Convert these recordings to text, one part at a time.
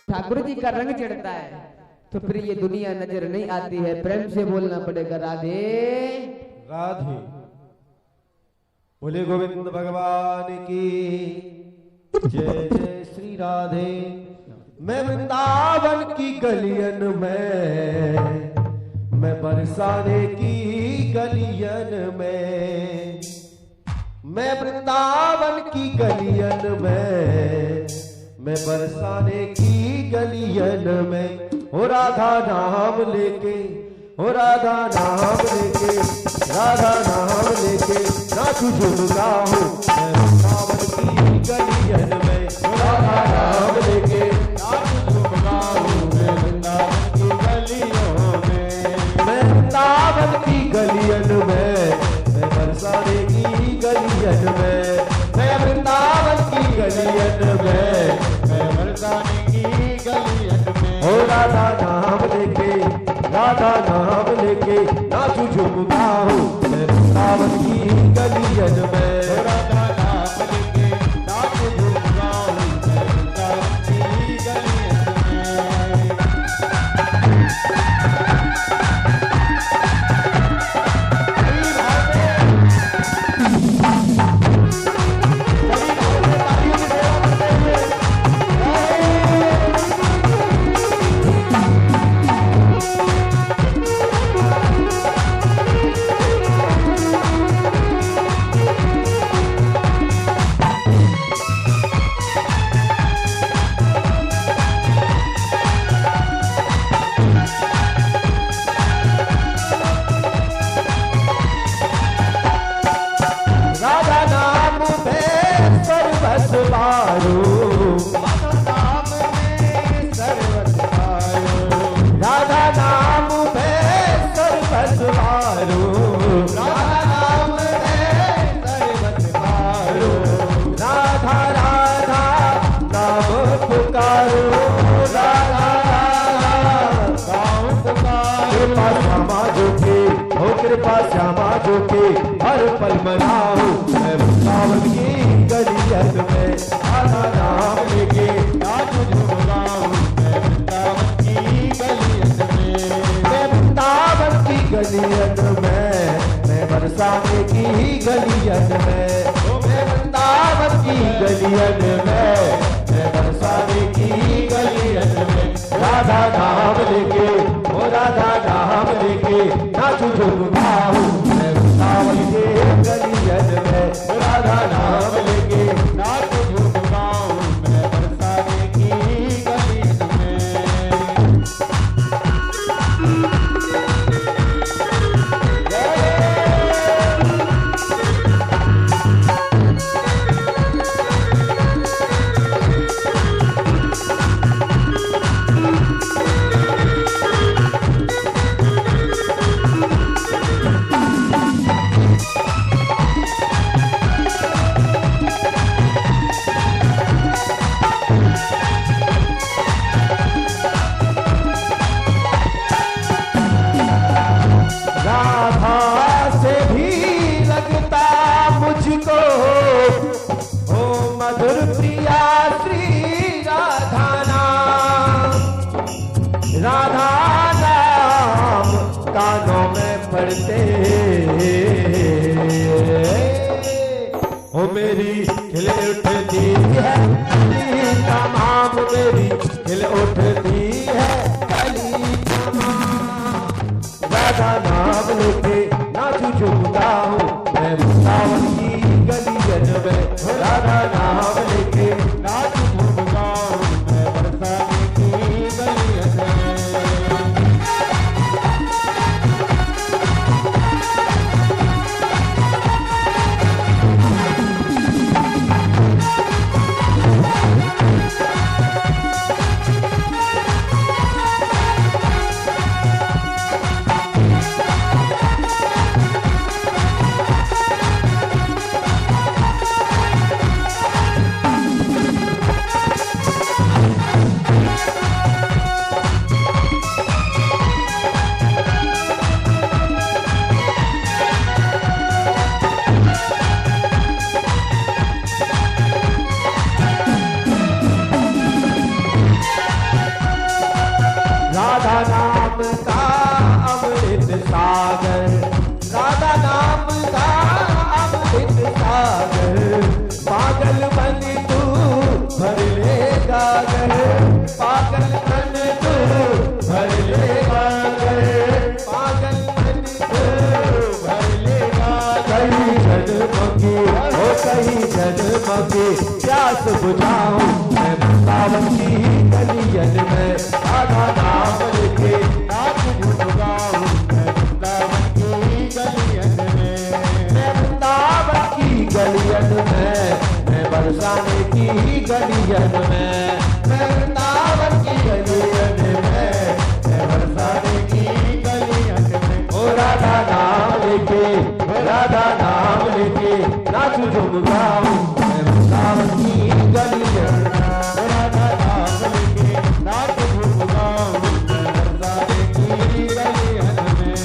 ठाकुर जी का रंग चढ़ता है तो फिर ये दुनिया नजर नहीं आती है। प्रेम से बोलना पड़ेगा राधे राधे। बोले गोविंद भगवान की जय जय श्री राधे। मैं वृंदावन की गलियन में, मैं बरसाने की गलियन में, मैं वृंदावन की गलियन में, मैं बरसाने की गलियन में। हो राधा नाम लेके, हो राधा नाम लेके, राधा नाम लेके नाचू झुमका हूँ मैं वृंदावन की गलियन में। राधा नाम लेके नाचू झुमका हूँ मैं वृंदावन की गलियों में। मैं वृंदावन की गलियन में, मैं बरसाने की गलियन में, मैं वृंदावन की गलियन में, मैं बरसाने की गलियन में। हो राधा नाम लेके, राधा नाम लेके नाचू झुमका हूँ मैं वृंदावन की गलियन में। राधा नाम लेके नाचू झुमका हूँ मैं वृंदावन की गलियन में। कृपा श्यामा जो के हर पल मनाओ मैं वृंदावन की गलियन में। राधा नाम लेके नाचू झुमकाऊं मैं वृंदावन की गलियन में। मैं वृंदावन की गलियन में, मैं बरसाने की गलियन में। मैं वृंदावन की गलियन में, मैं बरसाने की गलियन में। राधा नाम लेके, ओ राधा नाम लेके नाचू झुमकाऊं मैं वृंदावन के गलियन में। राधा नाम लेके नाचू झुमकाऊं मैं बरसाने की गलियन में। हो मेरी खिल उठती है कली तमाम, मेरी खिल उठती है कली तमाम। राधा नाम लेके नाचू झुमका हूँ मैं वृंदावन की गलियन में। राधा नाम लेके नाचू झुमका हूँ मैं बरसाने की गलियन में। आत्मा के प्यास बुझाऊं मैं वृंदावन की गलियन में राधा नाम लेके नाच झूम गाऊं मैं वृंदावन की गलियन में मैं वृंदावन की गलियन में मैं बरसाने की गलियन में मैं वृंदावन की गलियन में मैं बरसाने की गलियन में ओ राधा नाम लेके राधा नाम लेके नाच झूम गाऊं मैं वृंदावन की गलियन में राधा नाम लेके नाच झूम गाऊं मैं बरसाने की गलियन में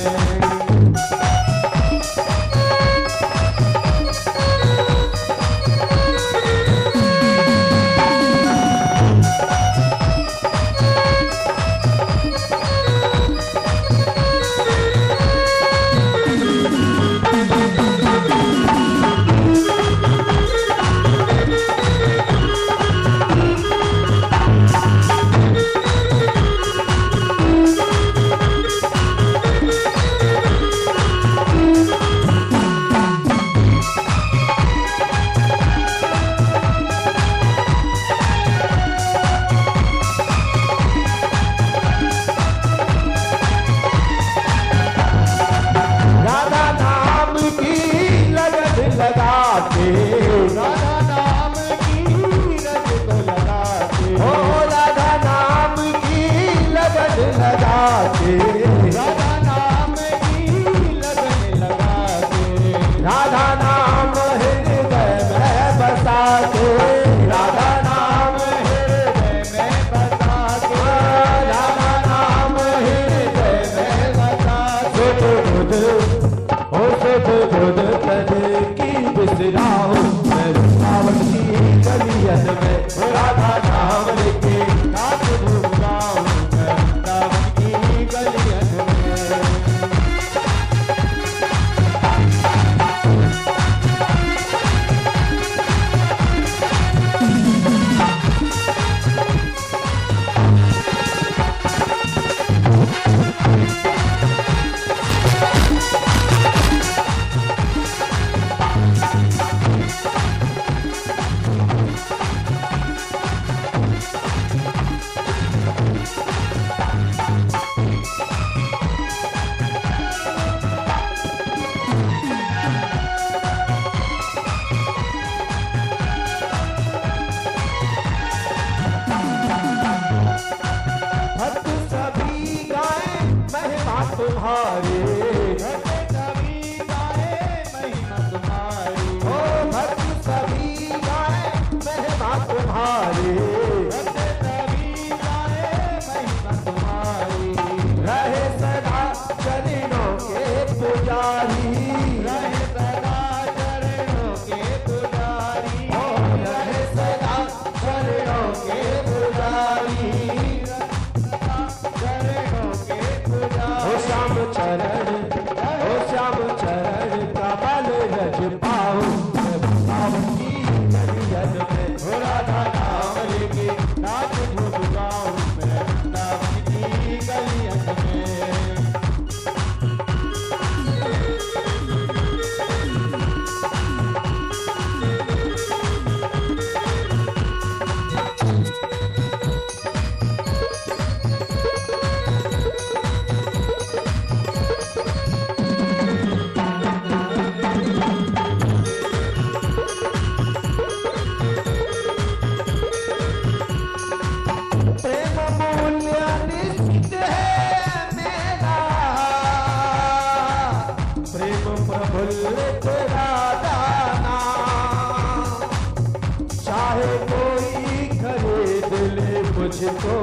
मुझको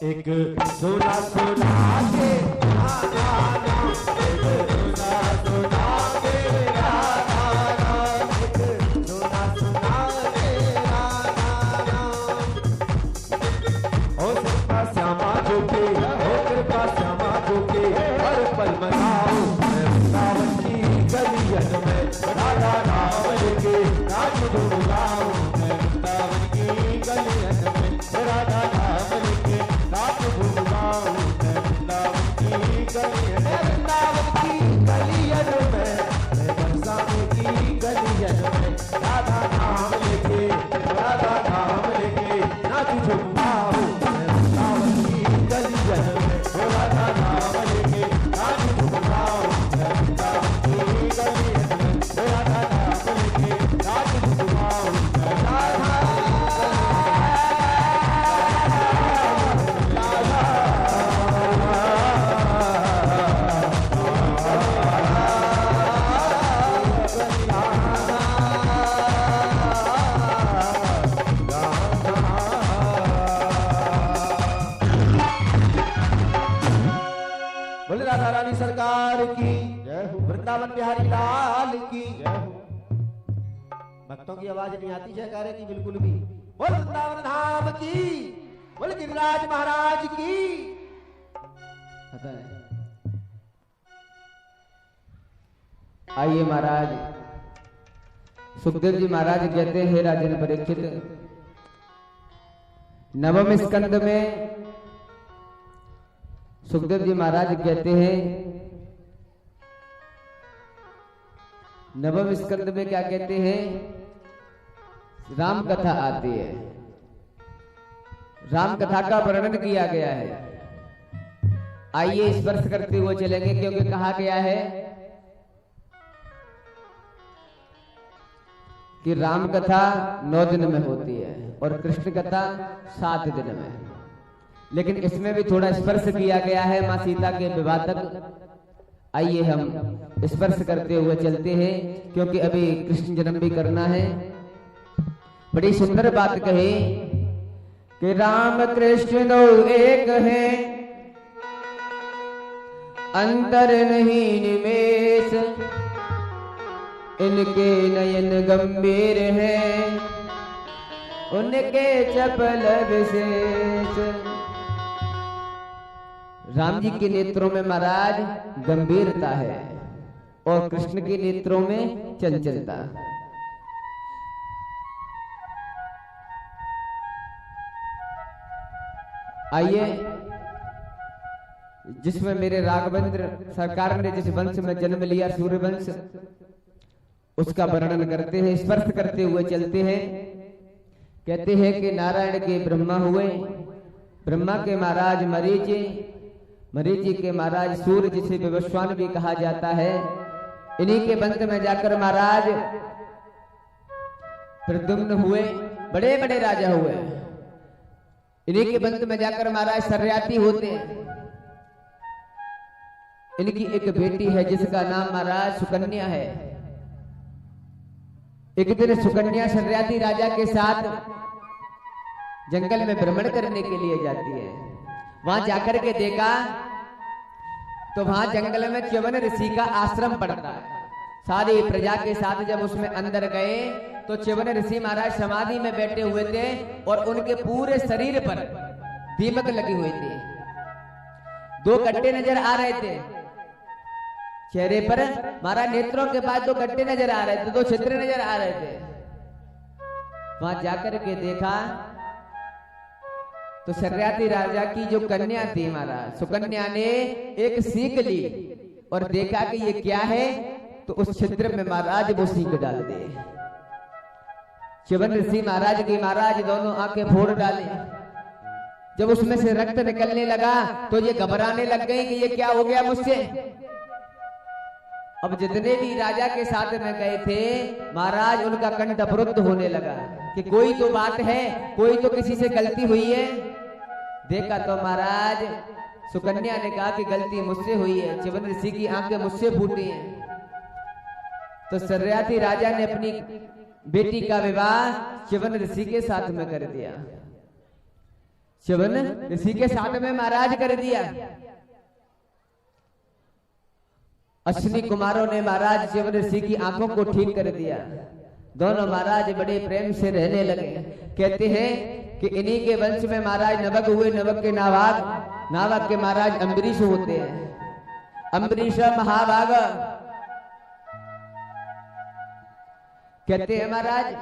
एक सुना सुना के गाना, एक सुना सुना के गाना, एक सुना सुना के गाना। ओ कृपा श्यामा जो के, ओ कृपा श्यामा जो के, हर पल मनाओ मैं वृंदावन की गलियन में, राधा नाम लेके नाच झूम गाऊं मैं वृंदावन की गलियन में, राधा नाम लेके नाच झूम गाऊं मैं वृंदावन की गलियन में, वृंदावन की गलियन में मैं बरसा राधा रानी सरकार की जय हो वृंदावन बिहारी लाल की जय हो। भक्तों की आवाज नहीं आती जयकारे की बिल्कुल भी। बोल वृंदावन धाम की, बोल गिरिराज महाराज की। पता है। आइए महाराज, सुखदेव जी महाराज कहते हैं, राजन परीक्षित, नवम स्कंद में सुखदेव जी महाराज कहते हैं, नवम स्कंद में क्या कहते हैं, राम कथा आती है। राम कथा का वर्णन किया गया है। आइए स्पर्श करते हुए चलेंगे, क्योंकि कहा गया है कि राम कथा 9 दिन में होती है और कृष्ण कथा 7 दिन में, लेकिन इसमें भी थोड़ा स्पर्श किया गया है मां सीता के विवाह तक। आइए हम स्पर्श करते हुए चलते हैं, क्योंकि अभी कृष्ण जन्म भी करना है। बड़ी सुंदर बात कही कि राम कृष्ण दो एक है, अंतर नहीं निमेष, इनके नयन गंभीर हैं, उनके चपल विशेष। राम जी के नेत्रों में महाराज गंभीरता है और कृष्ण के नेत्रों में चंचलता। आइए, जिसमें मेरे राघवेंद्र सरकार ने जिस वंश में जन्म लिया, सूर्यवंश, उसका वर्णन करते हैं, स्पर्श करते हुए चलते हैं। कहते हैं कि नारायण के ब्रह्मा हुए, ब्रह्मा के महाराज मरीचि, मरीचि के महाराज सूर्य, जिसे विवस्वान भी कहा जाता है। इन्हीं के वंश में जाकर महाराज प्रद्युम्न हुए, बड़े बड़े राजा हुए। इन्हीं के वंश में जाकर महाराज सर्याती होते हैं। इनकी एक बेटी है जिसका नाम महाराज सुकन्या है। एक दिन सुकन्या सर्याती राजा के साथ जंगल में भ्रमण करने के लिए जाती है। वहां जाकर के देखा तो वहां जंगल में च्यवन ऋषि का आश्रम पड़ता है। सारी प्रजा के साथ जब उसमें अंदर गए तो च्यवन ऋषि महाराज समाधि में बैठे हुए थे और उनके पूरे शरीर पर दीमक लगी हुई थी। 2 गड्ढे नजर आ रहे थे चेहरे पर, महाराज नेत्रों के पास 2 गड्ढे नजर आ रहे थे, 2 छिद्र नजर आ रहे थे। वहां जाकर के देखा तो सर्याती राजा की जो कन्या थी महाराज सुकन्या ने एक सीख ली और देखा कि ये क्या है, तो उस छिद्र में महाराज वो सीख डाल दे। च्यवन ऋषि महाराज की महाराज दोनों आंखें फोड़ डाले। जब उसमें से रक्त निकलने लगा तो ये घबराने लग गई कि ये क्या हो गया मुझसे। अब जितने भी राजा के साथ में गए थे महाराज, उनका कंठ अवरुद्ध होने लगा कि कोई तो बात है, कोई तो किसी से गलती हुई है। देखा तो महाराज सुकन्या ने कहा कि गलती मुझसे हुई है, च्यवन ऋषि की आंखें मुझसे फूटी हैं। तो सर्याती राजा ने अपनी बेटी का विवाह च्यवन ऋषि के साथ में कर दिया। च्यवन ऋषि के साथ में महाराज कर दिया। अश्विनी कुमारों ने महाराज च्यवन ऋषि की आंखों को ठीक कर दिया। दोनों महाराज बड़े प्रेम से रहने लगे। कहते हैं कि इन्हीं के वंश में महाराज नवक हुए। नवक के नावक के महाराज अम्बरीश होते हैं। अम्बरीश महाभाग कहते हैं महाराज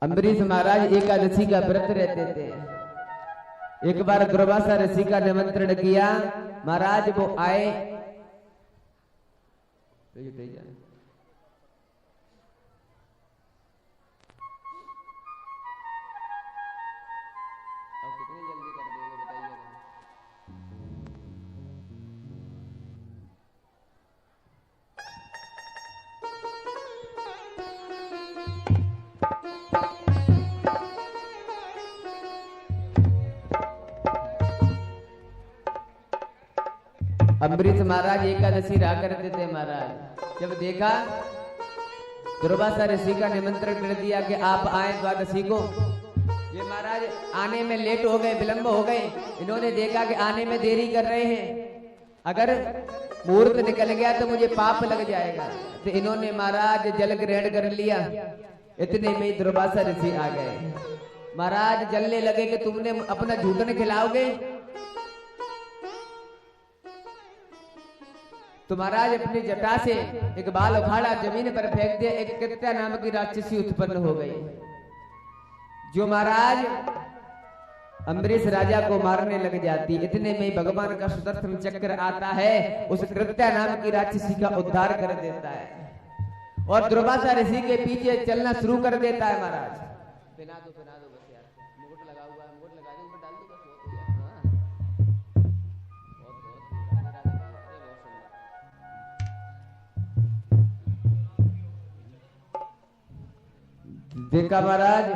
अम्बरीश महाराज एकादशी का व्रत रहते थे। एक बार दुर्वासा ऋषि का निमंत्रण किया, महाराज वो आए। अम्बरीश महाराज एकादशी रहा करते थे। महाराज जब देखा दुर्वासा ऋषि का निमंत्रण कर दिया कि आप आए द्वादशी को, ये महाराज आने में लेट हो गए, विलंब हो गए। इन्होंने देखा कि आने में देरी कर रहे हैं, अगर मुहूर्त निकल गया तो मुझे पाप लग जाएगा। तो इन्होंने महाराज जल ग्रहण कर लिया। इतने में ही दुर्वासा ऋषि आ गए। महाराज जलने लगे कि तुमने अपना झूठन खिलाओगे। तो महाराज अपनी जटा से एक बाल उखाड़ा, जमीन पर फेंक दिया। एक कृत्या नाम की राक्षसी उत्पन्न हो गई, जो महाराज अम्बरीश राजा को मारने लग जाती। इतने में भगवान का सुदर्शन चक्र आता है, उस कृत्या नाम की राक्षसी का उद्धार कर देता है और दुर्वासा ऋषि के पीछे चलना शुरू कर देता है। महाराज पिना दो बस यार, मुकुट लगा हुआ है, मुकुट लगा दो, ऊपर डाल दो बस, बहुत हो गया। देखा महाराज,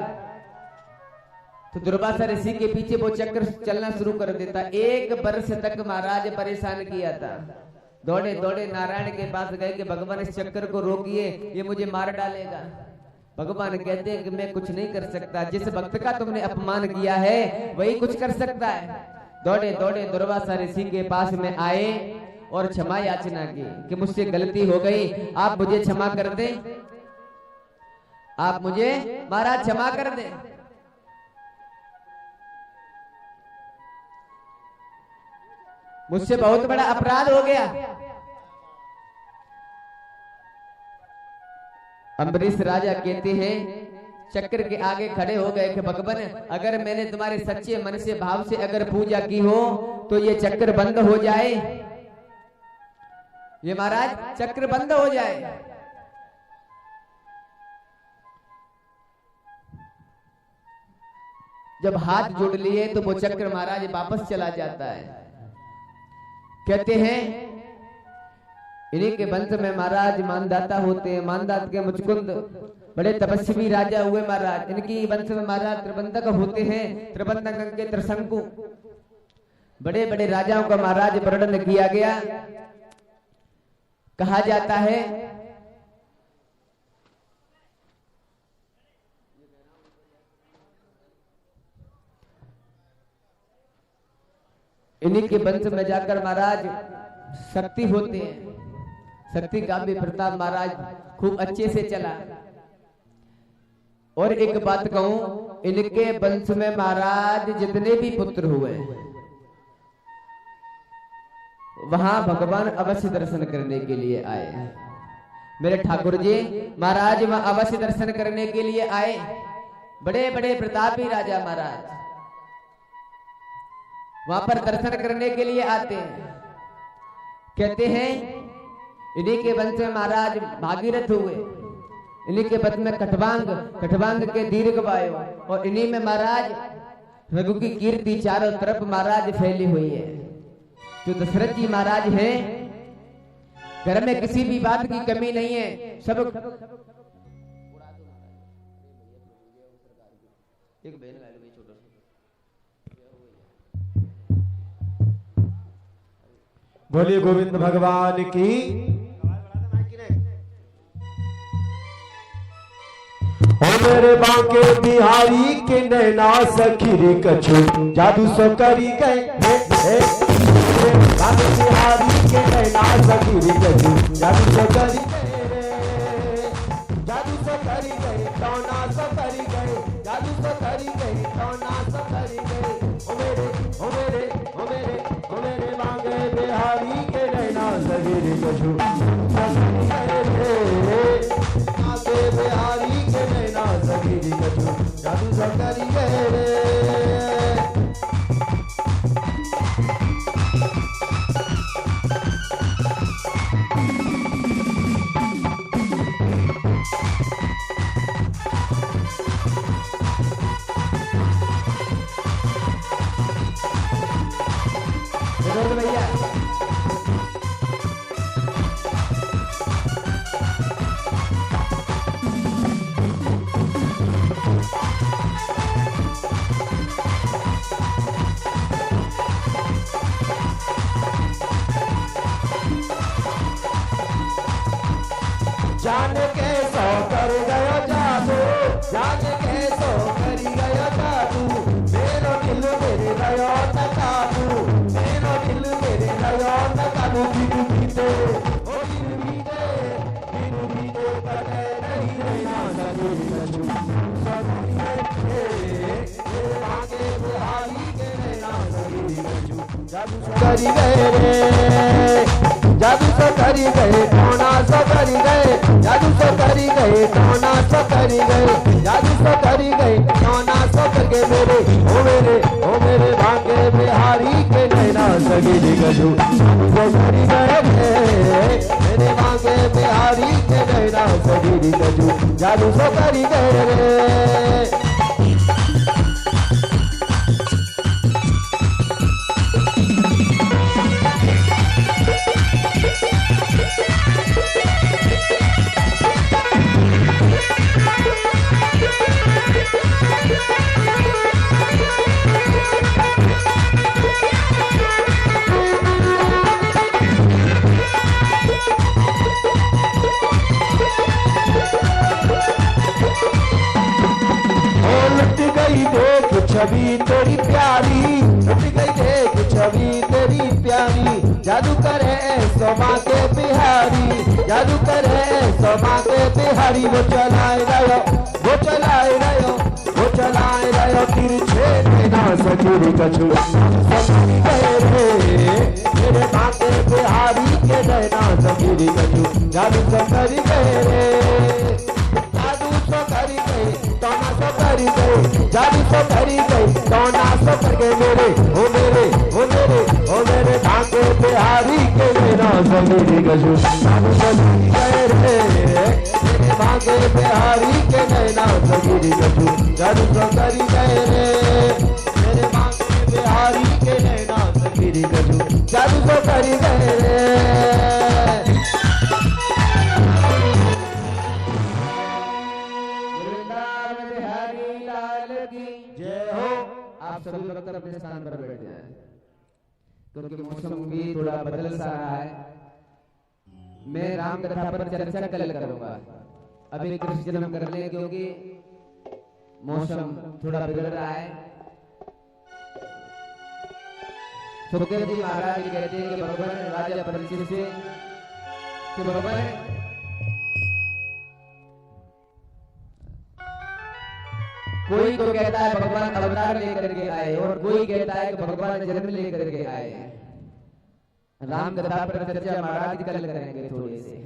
तो दुर्वासा ऋषि के पीछे वो चक्र चलना शुरू कर देता। एक वर्ष तक महाराज परेशान किया था। दौड़े दौड़े नारायण के पास गए कि भगवान इस चक्कर को रोकिए, ये मुझे मार डालेगा। भगवान कहते हैं कि मैं कुछ नहीं कर सकता, जिस भक्त का तुमने अपमान किया है वही कुछ कर सकता है। दौड़े दौड़े दुर्वासा ऋषि के पास में आए और क्षमा याचना की कि मुझसे गलती हो गई, आप मुझे क्षमा कर दें, आप मुझे महाराज क्षमा कर दें। मुझसे बहुत बड़ा अपराध हो गया। अम्बरीश राजा कहते हैं, चक्र के आगे खड़े हो गए कि भगवान, अगर मैंने तुम्हारे सच्चे मन से भाव से अगर पूजा की हो तो ये चक्र बंद हो जाए, ये महाराज चक्र बंद हो जाए। जब हाथ जोड़ लिए तो वो चक्र महाराज वापस चला जाता है। कहते हैं इन्हीं के वंश में महाराज मानदाता होते हैं। मानदात के मुचकुंद बड़े तपस्वी राजा हुए महाराज। इनकी वंश में महाराज त्रिबंधक होते हैं। त्रिबंधक के त्रिशंकु बड़े बड़े राजाओं का महाराज वर्णन किया गया। कहा जाता है इन्हीं के वंश में जाकर महाराज शक्ति होते हैं। शक्ति का भी प्रताप महाराज खूब अच्छे से चला। और एक बात कहूं, इनके वंश में महाराज जितने भी पुत्र हुए वहां भगवान अवश्य दर्शन करने के लिए आए। मेरे ठाकुर जी महाराज वहां अवश्य दर्शन करने के लिए आए। बड़े बड़े प्रतापी राजा महाराज वहां पर दर्शन करने के लिए आते हैं। कहते हैं इन्हीं के वंश में महाराज भागीरथ हुए। इन्हीं के वंश में कटवांग के दीर्घवायु, और इन्हीं में महाराज रघु की कीर्ति चारों तरफ महाराज फैली हुई है। जो दशरथ जी महाराज हैं, घर में किसी भी बात की कमी नहीं है। सब एक बहन बोलिए गोविंद भगवान की। ओ मेरे बांके बिहारी के नैना सखीरी कछु जादू सो करी गए। बांके बिहारी के नैना सखीरी कछु जादू सो करी गए। जादू सो करी गए, टोना सो करी गए। जादू सो करी गए, टोना सो करी गए। ओ मेरे ओ मेरे ओ मेरे ओ मेरे बांके बिहारी के नैना सखीरी कछु बांके बिहारी के नैना सखीरी कछु जादू सो करी गए। भैया जान के सो कर गयो जादू, जान के सो करी गयो जादू। सगिरी कछु आगे बिहारी के नैना सगिरी कछु जादू करी गए रे जादू से करी गए टोना से करी गए जादू से करी गए टोना से करी गए जादू से करी गए टोना से करके मेरे ओ मेरे भागे बिहारी के नैना सगिरी कछु से करी गए मेरे भागे बिहारी के नैना सगिरी कछु जादू से करी गए रे छवि तेरी प्यारी लुट गई देख छवि तेरी प्यारी जादू करे सोमा के बिहारी जादू करे सोमा के बिहारी वो चलाए रहो तिरछे नैना सगिरी कछु मेरे माते बिहारी के नैना सगिरी कछु जादू करी गए रे जादू करी गई टोना सो करी गई जादू सो करी गई टोना सो करके मेरे ओ मेरे भागे बिहारी के नैना सगिरी कछु जादू करी गए रे मेरे भागे बिहारी के नैना सगिरी कछु जादू सो करी गए रे मेरे भागे बिहारी के नैना सगिरी कछु जादू सो करी गए रे आप सभी लोग अपने स्थान पर बैठ जाएं क्योंकि मौसम भी थोड़ा बदल सा रहा है। मैं राम कथा पर चर्चा कल करूंगा, अभी कृष्ण जन्म कर ले क्योंकि मौसम थोड़ा बिगड़ रहा है। सुखदेव जी महाराज कहते हैं कि भगवान राजा परीक्षित से कि भगवान कोई तो कहता है भगवान अवतार लेकर के आए और कोई कहता है कि भगवान जन्म लेकर के आए। राम कथा पर चर्चा महाराज कल करेंगे थोड़े से।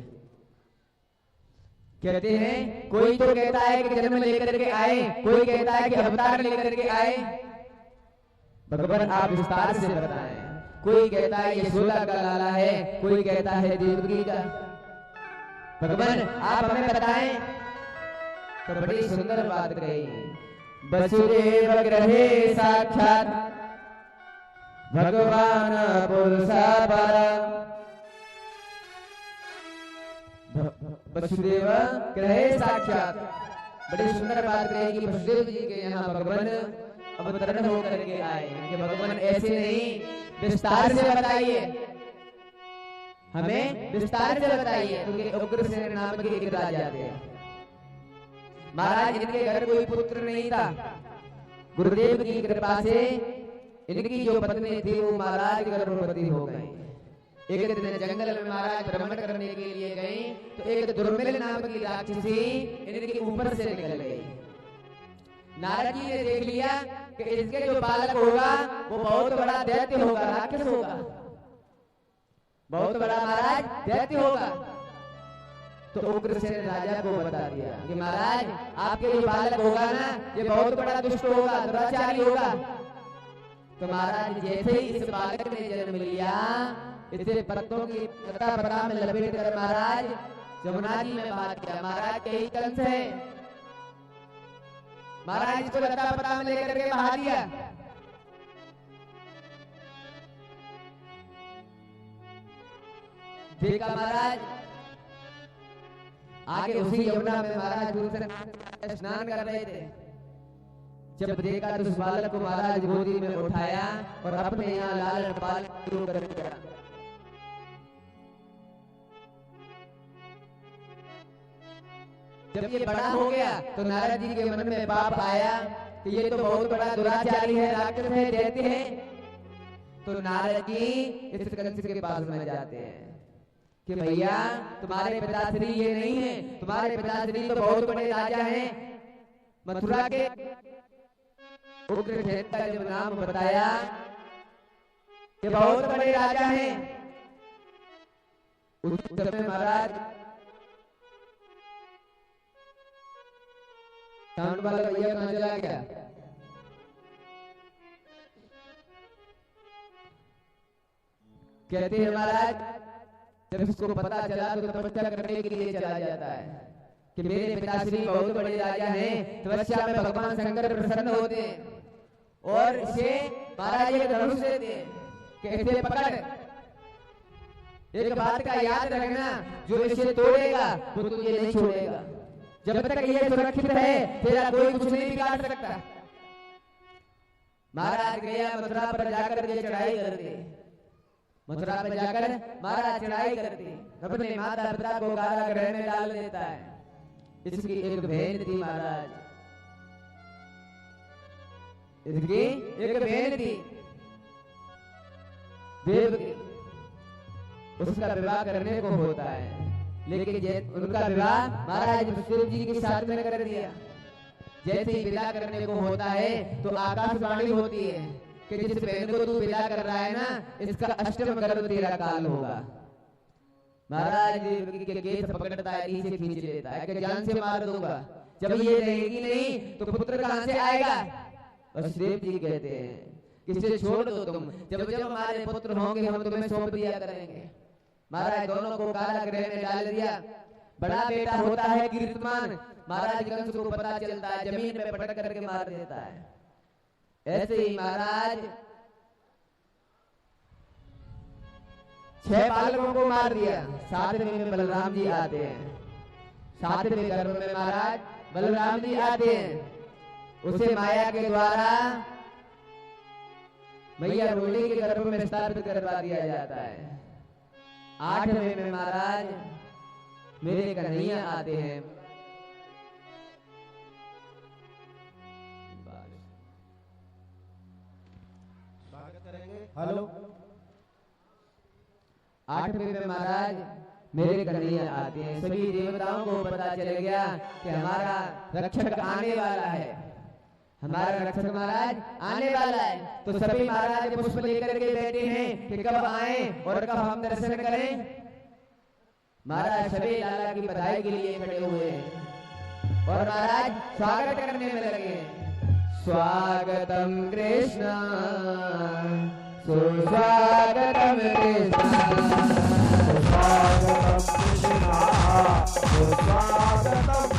कहते हैं कोई तो कहता है कि जन्म लेकर के आए, कोई कहता है कि अवतार लेकर के आए। भगवान आप विस्तार से बताएं। कोई कहता है यशोदा का लाला है, कोई कहता है देवकी का। भगवान आप हमें बताएं। तो बड़ी सुंदर बात कही, वसुदेव ग्रहे साक्षात भगवान पुरुषा परम। वसुदेव ग्रहे साक्षात, बड़ी सुंदर बात कही कि वसुदेव जी के यहाँ भगवान अवतरण होकर के आए कि भगवान ऐसे नहीं, विस्तार से बताइए, हमें विस्तार से बताइए। क्योंकि उग्रसेन नाम के एक राजा थे महाराज, इनके घर कोई पुत्र नहीं था। गुरुदेव की कृपा से इनकी जो पत्नी थी वो महाराज गर्भवती हो गई। एक दिन जंगल में महाराज भ्रमण करने के लिए गए तो एक दुर्मिल नाम की राक्षसी इनके ऊपर से निकल गई। नारद जी ने देख लिया कि इसके जो बालक होगा वो बहुत बड़ा दैत्य होगा, राक्षस होगा, बहुत बड़ा महाराज दैत्य होगा। तो उग्रसेन राजा को बता दिया कि महाराज आपके जो बालक होगा ना ये बहुत बड़ा दुष्ट होगा, दुराचारी होगा। तो महाराज जैसे ही इस बालक ने जन्म लिया, इसे पत्तों की लता में लपेट कर महाराज जमुना जी में बात किया। महाराज कई कंस है, महाराज इसको लता में लेकर के बहा दिया। देखा महाराज आगे उसी यमुना में महाराज स्नान कर रहे थे। जब देखा तो उस बालक को महाराज गोदी में उठाया और अपने यहाँ लालन पालन शुरू कर दिया। जब ये बड़ा हो गया तो नारद जी के मन में पाप आया कि ये तो बहुत बड़ा दुराचारी है, राक्षस है, दैत्य है। तो नारद जी इस कंस के पास में जाते हैं। कि भैया तुम्हारे पिताश्री ये नहीं है, तुम्हारे पिताश्री तो बहुत बड़े राजा हैं। मथुरा के उग्रसेन का जब नाम बताया कि बहुत बड़े राजा हैं, उस समय महाराज साउंड वाला भैया कहां चला गया? कहते हैं महाराज जब इसको पता चला तो तपस्या करने के लिए चला जाता है कि मेरे पिताश्री बहुत बड़े राजा हैं। तपस्या में भगवान शंकर प्रसन्न होते हैं और इसे महाराज एक धनुष देते हैं कि इसे पकड़। एक बात का याद रखना, जो इसे तोड़ेगा वो तुझे नहीं छोड़ेगा। जब तक ये सुरक्षित है तेरा कोई कुछ नहीं बिगाड़ सकता। महाराज गया मथुरा पर जाकर ये चढ़ाई कर दी। मथुरा पर जाकर महाराज चढ़ाई कर दी। अपने माता पिता को कारागृह में डाल देता है। इसकी एक बहन थी महाराज, इसकी एक बहन थी देवकी। उसका विवाह करने को होता है, लेकिन उनका विवाह महाराज शिव जी के साथ में कर दिया। जैसे ही विदा करने को होता है तो आकाशवाणी होती है कि जिस बहन को तू विदा कर रहा है ना, इसका अष्टम गर्भ तेरा काल होगा। महाराज के केस पकड़ता है, नीचे खींच लेता है कि जान से मार दूंगा। जब ये रहेगी नहीं तो पुत्र कहां से आएगा? और शिव जी कहते हैं कि इसे छोड़ दो तुम, जब जब हमारे पुत्र होंगे हम तुम्हें सौंप दिया करेंगे। महाराज दोनों को कारागृह में डाल दिया। बड़ा बेटा होता है कीर्तिमान, महाराज कंस को पता चलता है, जमीन पे पटक करके मार देता है। ऐसे ही महाराज 6 बालकों को मार दिया। 7वें में बलराम जी आते हैं। 7वें गर्भ में महाराज बलराम जी आते हैं। उसे माया के द्वारा मैया रोली के गर्भ में स्थापित करवा दिया जाता है। 8वें में महाराज मेरे कन्हैया आते हैं। हेलो। 8वें में महाराज मेरे कन्हैया आते हैं। सभी देवताओं को पता चल गया कि हमारा रक्षक आने वाला है, हमारा रक्षक महाराज आने वाला है। तो सभी महाराज पुष्प लेकर के बैठे हैं कि कब आए और कब हम दर्शन करें। महाराज सभी लाला की बधाई के लिए खड़े हुए हैं और महाराज स्वागत करने में लगे हैं। स्वागतम कृष्ण सुस्वागतम कृष्ण, स्वागतम कृष्ण सुस्वागतम